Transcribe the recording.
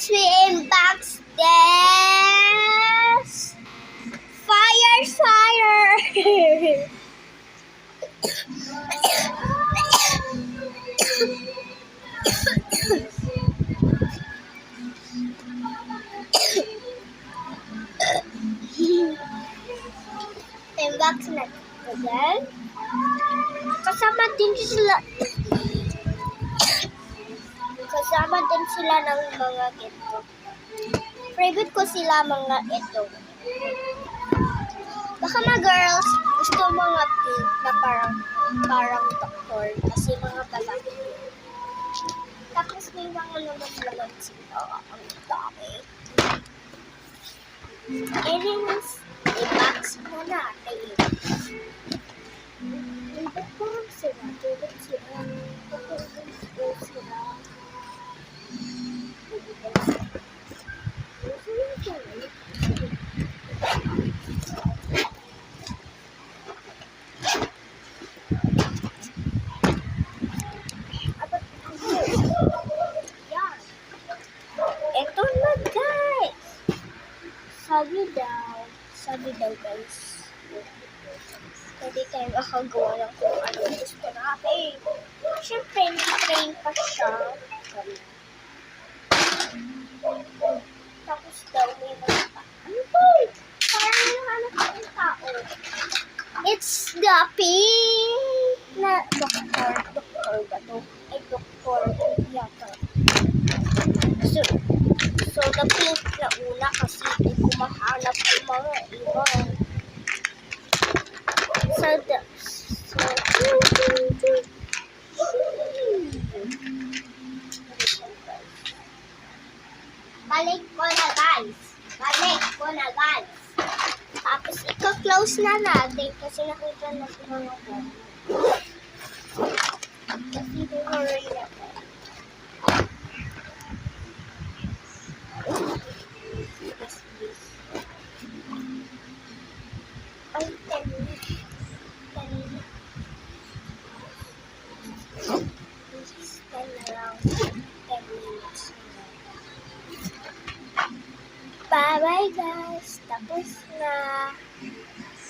Next we unbox this fire. Unbox na again. Kasama din sila ng mga ito. Favorite ko sila mga ito. Baka mga girls gusto mga pink na parang doktor kasi mga babae. Tapos may mga laman sila. Ang dami. Anyways, i-box na natin. Parang sila. Tulad sila. Ito na guys. Sabi daw guys. Pwede tayo makagawa ng kung ano gusto natin. Siyempre, naka-train pa siya. Tapos daw may mga ano to? Parang hinahanap ko yung tao. It's the pink na doktor. Doktor ba to? Ay, doktor. Yata. So the pink na una kasi hindi ko mahanap yung mga iba. Balik ko na guys. Tapos ika-close na natin kasi nakita natin mga ganun. Kasi hurry na po. Ay, 10 minutes. 10 minutes. Around 10 minutes. Bye-bye guys. Tapos na.